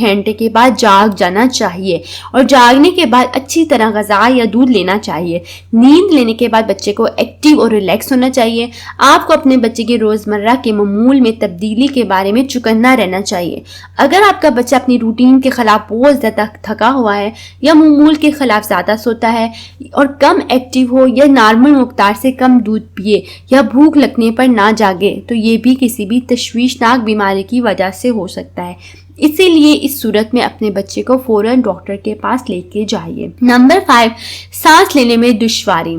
گھنٹے کے بعد جاگ جانا چاہیے اور جاگنے کے بعد اچھی طرح غذا یا دودھ لینا چاہیے۔ نیند لینے کے بعد بچے کو ایکٹیو اور ریلیکس ہونا چاہیے۔ آپ کو اپنے بچے کے روزمرہ کے معمول میں تبدیلی کے بارے میں چوکنا رہنا چاہیے۔ اگر آپ کا بچہ اپنی روٹین کے خلاف بہت زیادہ تھکا ہوا ہے یا معمول کے خلاف زیادہ سوتا ہے اور کم ایکٹیو ہو یا نارمل مقدار سے کم دودھ پیے یا بھوک لگنے پر نہ جاگے تو یہ بھی کسی بھی تشویشناک بیماری کی وجہ سے ہو سکتا ہے۔ اسی لیے اس صورت میں اپنے بچے کو فوراً ڈاکٹر کے پاس لے کے جائیے۔ نمبر 5، سانس لینے میں دشواری۔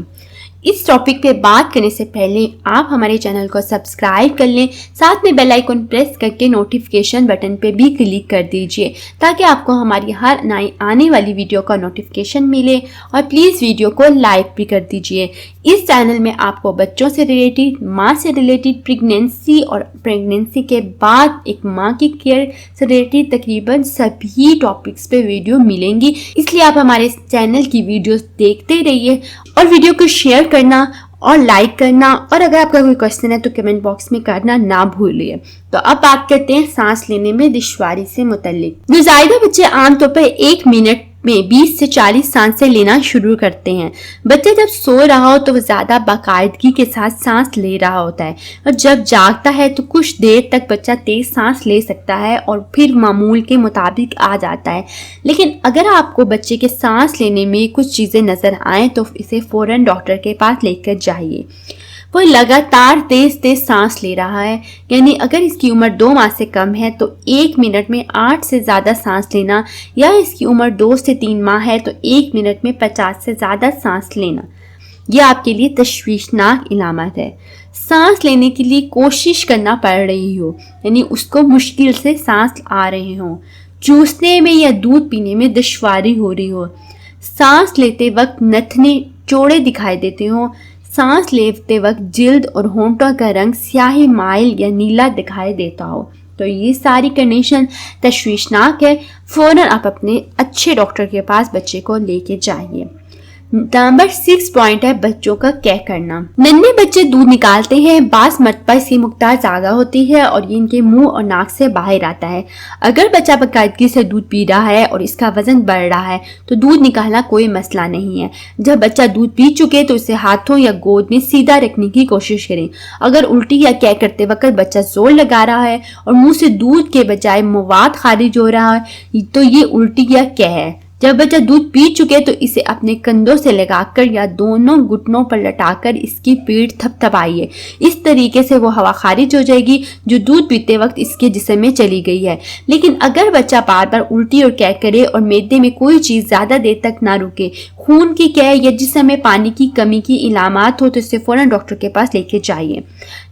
اس ٹاپک پہ بات کرنے سے پہلے آپ ہمارے چینل کو سبسکرائب کر لیں، ساتھ میں بیل آئیکن پریس کر کے نوٹیفیکیشن بٹن پہ بھی کلک کر دیجئے تاکہ آپ کو ہماری ہر نئی آنے والی ویڈیو کا نوٹیفیکیشن ملے، اور پلیز ویڈیو کو لائک بھی کر دیجئے۔ اس چینل میں آپ کو بچوں سے ریلیٹڈ، ماں سے ریلیٹڈ، پریگنینسی اور پریگنینسی کے بعد ایک ماں کی کیئر سے ریلیٹڈ تقریباً سبھی ٹاپکس پہ ویڈیو ملیں گی، اس لیے آپ ہمارے چینل کی ویڈیوز دیکھتے رہیے اور ویڈیو کو شیئر کرنا اور لائک کرنا، اور اگر آپ کا کوئی کوشچن ہے تو کمنٹ باکس میں کرنا نہ بھولیے۔ تو اب بات کرتے ہیں سانس لینے میں دشواری سے متعلق۔ نوزائیدہ بچے عام طور پر 1 منٹ میں 20 سے 40 سانسیں لینا شروع کرتے ہیں۔ بچہ جب سو رہا ہو تو وہ زیادہ باقاعدگی کے ساتھ سانس لے رہا ہوتا ہے، اور جب جاگتا ہے تو کچھ دیر تک بچہ تیز سانس لے سکتا ہے اور پھر معمول کے مطابق آ جاتا ہے۔ لیکن اگر آپ کو بچے کے سانس لینے میں کچھ چیزیں نظر آئیں تو اسے فوراً ڈاکٹر کے پاس لے کر جائیے۔ وہ لگاتار تیز سانس لے رہا ہے، یعنی اگر اس کی عمر 2 ماہ سے کم ہے تو 1 منٹ میں 8 سے زیادہ سانس لینا، یا اس کی عمر 2 سے 3 ماہ ہے تو 1 منٹ میں 50 سے زیادہ سانس لینا، یہ آپ کے لیے تشویشناک علامت ہے۔ سانس لینے کے لیے کوشش کرنا پڑ رہی ہو، یعنی اس کو مشکل سے سانس آ رہے ہوں، چوسنے میں یا دودھ پینے میں دشواری ہو رہی ہو، سانس لیتے وقت نتنے چوڑے دکھائی دیتے ہوں، سانس لیتے وقت جلد اور ہونٹوں کا رنگ سیاہی مائل یا نیلا دکھائی دیتا ہو، تو یہ ساری کنڈیشن تشویشناک ہے۔ فوراً آپ اپنے اچھے ڈاکٹر کے پاس بچے کو لے کے جائیے۔ نمبر 6 پوائنٹ ہے بچوں کا کہہ کرنا۔ ننھے بچے دودھ نکالتے ہیں، بعض مرتبہ اس کی مقدار زیادہ ہوتی ہے اور یہ ان کے منہ اور ناک سے باہر آتا ہے۔ اگر بچہ باقاعدگی سے دودھ پی رہا ہے اور اس کا وزن بڑھ رہا ہے تو دودھ نکالنا کوئی مسئلہ نہیں ہے۔ جب بچہ دودھ پی چکے تو اسے ہاتھوں یا گود میں سیدھا رکھنے کی کوشش کریں۔ اگر الٹی یا کہہ کرتے وقت بچہ زور لگا رہا ہے اور منہ سے دودھ کے بجائے مواد خارج ہو رہا ہے تو یہ الٹی یا کہہ ہے۔ جب بچہ دودھ پی چکے تو اسے اپنے کندھوں سے لگا کر یا دونوں گھٹنوں پر لٹا کر اس کی پیٹھ تھپتھپائیے۔ اس طریقے سے وہ ہوا خارج ہو جائے گی جو دودھ پیتے وقت اس کے جسم میں چلی گئی ہے۔ لیکن اگر بچہ بار بار الٹی اور کہہ کرے اور معدے میں کوئی چیز زیادہ دیر تک نہ رکے، خون کی کہہ یا جسم میں پانی کی کمی کی علامات ہو تو اسے فوراً ڈاکٹر کے پاس لے کے جائیے۔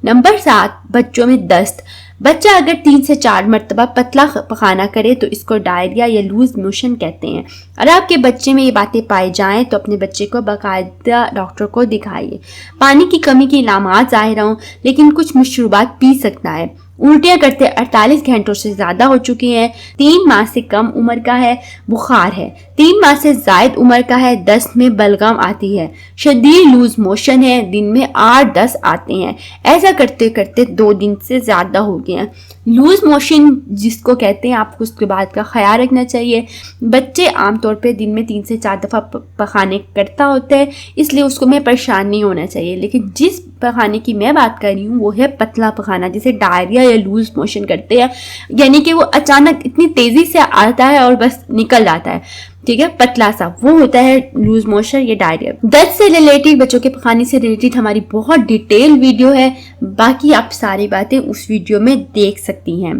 نمبر 7، بچوں میں دست۔ بچہ اگر 3 سے 4 مرتبہ پتلا پخانہ کرے تو اس کو ڈائریا یا لوز موشن کہتے ہیں۔ اگر آپ کے بچے میں یہ باتیں پائی جائیں تو اپنے بچے کو باقاعدہ ڈاکٹر کو دکھائیے۔ پانی کی کمی کی علامات ظاہر ہوں لیکن کچھ مشروبات پی سکتا ہے، الٹیاں کرتے 48 گھنٹوں سے زیادہ ہو چکے ہیں، 3 ماہ سے کم عمر کا ہے، بخار ہے، 3 ماہ سے زائد عمر کا ہے، دست میں بلغم آتی ہے، شدید لوز موشن ہے، دن میں 8-10 آتے ہیں، ایسا کرتے کرتے 2 دن سے زیادہ ہو گئے ہیں۔ لوز موشن جس کو کہتے ہیں، آپ کو اس کے بات کا خیال رکھنا چاہیے۔ بچے عام طور پہ دن میں 3 سے 4 دفعہ پخانے کرتا ہوتا ہے، اس لیے اس کو میں پریشان نہیں ہونا چاہیے، لیکن جس پخانے کی میں بات کر رہی ہوں وہ ہے پتلا پخانہ، جسے ڈائریا یا لوز موشن کرتے ہیں، یعنی کہ وہ اچانک اتنی تیزی سے آتا ہے اور بس نکل جاتا ہے، ٹھیک ہے، پتلا سا، وہ ہوتا ہے لوز موشن یا ڈائریا۔ دست سے ریلیٹڈ، بچوں کے پخانے سے ریلیٹڈ ہماری بہت ڈیٹیل ویڈیو ہے، باقی آپ ساری باتیں اس ویڈیو میں دیکھ سکتی ہیں۔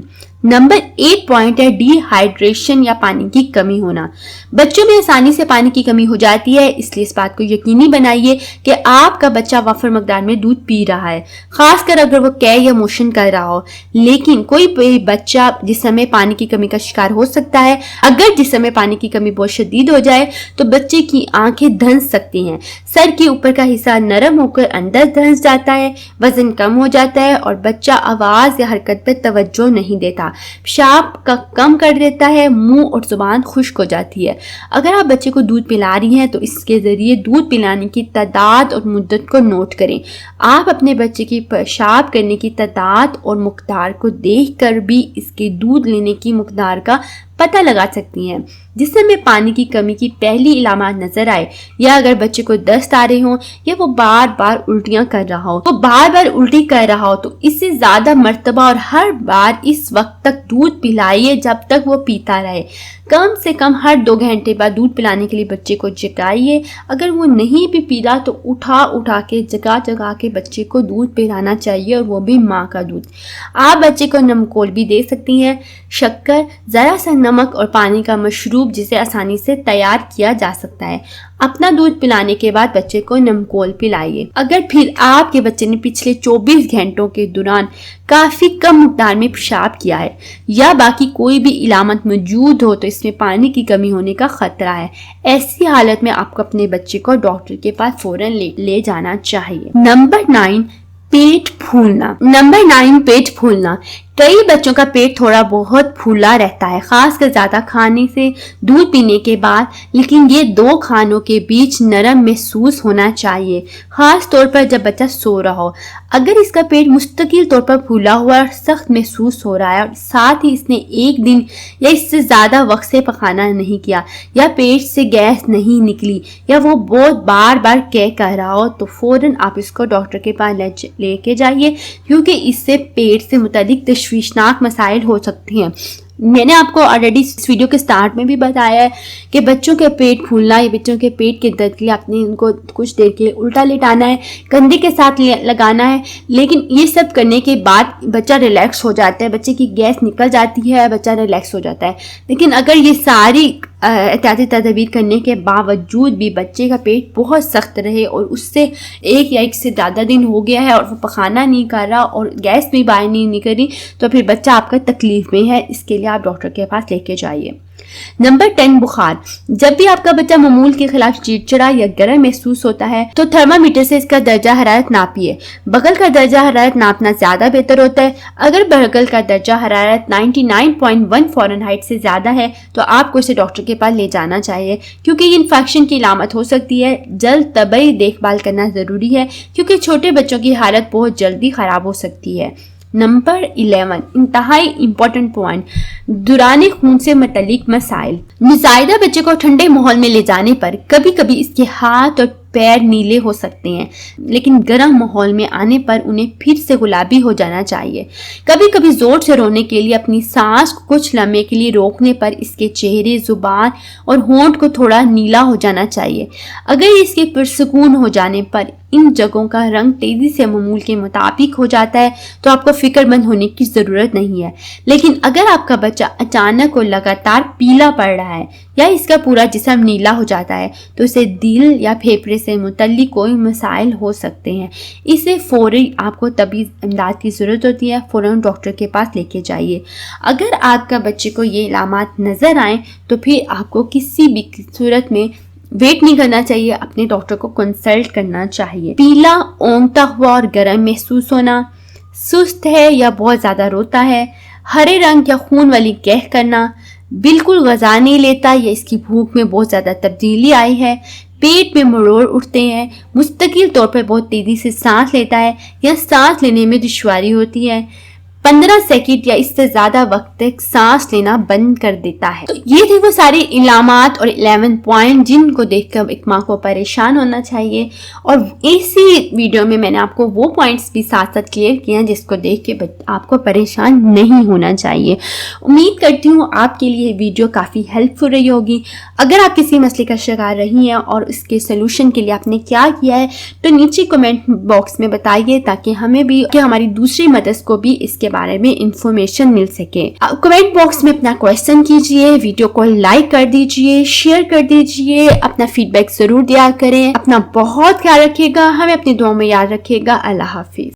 نمبر 8 پوائنٹ ہے ڈی ہائیڈریشن یا پانی کی کمی ہونا۔ بچوں میں آسانی سے پانی کی کمی ہو جاتی ہے، اس لیے اس بات کو یقینی بنائیے کہ آپ کا بچہ وافر مقدار میں دودھ پی رہا ہے، خاص کر اگر وہ کہہ یا موشن کر رہا ہو۔ لیکن کوئی بچہ جسم میں پانی کی کمی کا شکار ہو سکتا ہے۔ اگر جسم میں پانی کی کمی بہت شدید ہو جائے تو بچے کی آنکھیں دھنس سکتی ہیں، سر کے اوپر کا حصہ نرم ہو کر اندر دھنس جاتا ہے، وزن کم ہو جاتا ہے اور بچہ آواز یا حرکت پر توجہ نہیں دیتا، پیشاب کا کم کر دیتا ہے، منہ اور زبان خشک ہو جاتی ہے۔ اگر آپ بچے کو دودھ پلا رہی ہیں تو اس کے ذریعے دودھ پلانے کی تعداد اور مدت کو نوٹ کریں۔ آپ اپنے بچے کی پیشاب کرنے کی تعداد اور مقدار کو دیکھ کر بھی اس کے دودھ لینے کی مقدار کا پتہ لگا سکتی ہیں۔ جسم میں پانی کی کمی کی پہلی علامات نظر آئے، یا اگر بچے کو دست آ رہے ہوں، یا وہ بار بار الٹیاں کر رہا ہو، الٹی کر رہا ہو تو اس سے زیادہ مرتبہ اور ہر بار اس وقت تک دودھ پلائیے جب تک وہ پیتا رہے۔ کم سے کم ہر 2 گھنٹے بعد دودھ پلانے کے لیے بچے کو جگائیے۔ اگر وہ نہیں بھی پی رہا تو اٹھا کے جگا کے بچے کو دودھ پلانا چاہیے، اور وہ بھی ماں کا دودھ۔ آپ بچے کو نمکول بھی دے سکتی ہیں، شکر، ذرا سا نمک اور پانی کا مشروب جسے آسانی سے تیار کیا جا سکتا ہے۔ اپنا دودھ پلانے کے بعد بچے کو نمکول پلائیے۔ اگر پھر آپ کے بچے نے پچھلے 24 گھنٹوں کے دوران کافی کم مقدار میں پیشاب کیا ہے، یا باقی کوئی بھی علامت موجود ہو، تو اس میں پانی کی کمی ہونے کا خطرہ ہے۔ ایسی حالت میں آپ کو اپنے بچے کو ڈاکٹر کے پاس فوراً لے جانا چاہیے۔ نمبر 9، پیٹ پھولنا۔ کئی بچوں کا پیٹ تھوڑا بہت پھولا رہتا ہے، خاص کر زیادہ کھانے سے، دودھ پینے کے بعد، لیکن یہ 2 کھانوں کے بیچ نرم محسوس ہونا چاہیے، خاص طور پر جب بچہ سو رہا ہو۔ اگر اس کا پیٹ مستقل طور پر پھولا ہوا اور سخت محسوس ہو رہا ہے، اور ساتھ ہی اس نے 1 دن یا اس سے زیادہ وقت سے پخانا نہیں کیا، یا پیٹ سے گیس نہیں نکلی، یا وہ بہت بار کہہ رہا ہو، تو فوراً آپ اس کو ڈاکٹر کے پاس لے کے جائیے، کیونکہ اس سے پیٹ سے متعلق تشویشناک مسائل ہو سکتی ہیں۔ میں نے آپ کو آلریڈی اس ویڈیو کے سٹارٹ میں بھی بتایا ہے کہ بچوں کے پیٹ پھولنا یا بچوں کے پیٹ کے درد کے لیے آپ نے ان کو کچھ دیر کے لیے الٹا لٹانا ہے، کندھے کے ساتھ لگانا ہے، لیکن یہ سب کرنے کے بعد بچہ ریلیکس ہو جاتا ہے، بچے کی گیس نکل جاتی ہے، بچہ ریلیکس ہو جاتا ہے۔ لیکن اگر یہ ساری احتیاطی تدابیر کرنے کے باوجود بھی بچے کا پیٹ بہت سخت رہے، اور اس سے 1 یا 1 سے زیادہ دن ہو گیا ہے، اور وہ پخانا نہیں کر رہا اور گیس بھی باہر نہیں نکل رہی، تو پھر بچہ آپ کا تکلیف میں ہے۔ اس کے لیے آپ ڈاکٹر کے پاس لے کے جائیے۔ نمبر 10، بخار۔ جب بھی آپ کا بچہ معمول کے خلاف چڑچڑا یا گرم محسوس ہوتا ہے تو تھرمامیٹر سے اس کا درجہ حرارت ناپیے۔ بغل کا درجہ حرارت ناپنا زیادہ بہتر ہوتا ہے۔ اگر بغل کا درجہ حرارت 99.1 فارنہائٹ سے زیادہ ہے تو آپ کو اسے ڈاکٹر کے پاس لے جانا چاہیے، کیونکہ یہ انفیکشن کی علامت ہو سکتی ہے۔ جلد طبی دیکھ بھال کرنا ضروری ہے، کیونکہ چھوٹے بچوں کی حالت بہت جلدی خراب ہو سکتی ہے۔ نمبر 11، انتہائی امپورٹنٹ پوائنٹ، دوران خون سے متعلق مسائل۔ نوزائیدہ بچے کو ٹھنڈے ماحول میں لے جانے پر کبھی کبھی اس کے ہاتھ اور پیر نیلے ہو سکتے ہیں، لیکن گرم ماحول میں آنے پر انہیں پھر سے گلابی ہو جانا چاہیے۔ کبھی کبھی زور سے رونے کے لیے اپنی سانس کو کچھ لمحے کے لیے روکنے پر اس کے چہرے، زبان اور ہونٹ کو تھوڑا نیلا ہو جانا چاہیے۔ اگر اس کے پرسکون ہو جانے پر ان جگہوں کا رنگ تیزی سے معمول کے مطابق ہو جاتا ہے تو آپ کو فکر مند ہونے کی ضرورت نہیں ہے۔ لیکن اگر آپ کا بچہ اچانک اور لگاتار پیلا پڑ رہا ہے، یا اس کا پورا جسم نیلا ہو جاتا ہے، تو اسے دل یا پھیپھڑے سے متعلق کوئی مسائل ہو سکتے ہیں۔ اسے فوری آپ کو طبی امداد کی ضرورت ہوتی ہے، فوراً ڈاکٹر کے پاس لے کے جائیے۔ اگر آپ کا بچے کو یہ علامات نظر آئیں تو پھر آپ کو کسی بھی صورت میں ویٹ نہیں کرنا چاہیے، اپنے ڈاکٹر کو کنسلٹ کرنا چاہیے۔ پیلا، اونگتا ہوا اور گرم محسوس ہونا، سست ہے یا بہت زیادہ روتا ہے، ہرے رنگ یا خون والی گہ کرنا، بالکل غذا نہیں لیتا یا اس کی بھوک میں بہت زیادہ تبدیلی آئی ہے، پیٹ میں مروڑ اٹھتے ہیں، مستقل طور پر بہت تیزی سے سانس لیتا ہے یا سانس لینے میں دشواری ہوتی ہے، 15 سیکنڈ یا اس سے زیادہ وقت تک سانس لینا بند کر دیتا ہے۔ تو یہ تھے وہ ساری علامات اور 11 پوائنٹ جن کو دیکھ کر ایک ماں کو پریشان ہونا چاہیے، اور اسی ویڈیو میں میں نے آپ کو وہ پوائنٹس بھی ساتھ ساتھ کلیئر کیے ہیں جس کو دیکھ کے آپ کو پریشان نہیں ہونا چاہیے۔ امید کرتی ہوں آپ کے لیے ویڈیو کافی ہیلپ فل رہی ہوگی۔ اگر آپ کسی مسئلے کا شکار رہی ہیں اور اس کے سلوشن کے لیے آپ نے کیا کیا ہے تو نیچے کمنٹ باکس میں بتائیے، تاکہ ہمیں بھی کہ ہماری دوسری مدرس کو بھی اس کے بارے میں انفارمیشن مل سکے۔ کمنٹ باکس میں اپنا کویسچن کیجئے، ویڈیو کو لائک کر دیجئے، شیئر کر دیجئے، اپنا فیڈ بیک ضرور دیا کریں۔ اپنا بہت خیال رکھیے گا، ہمیں اپنی دعاؤں میں یاد رکھیے گا۔ اللہ حافظ۔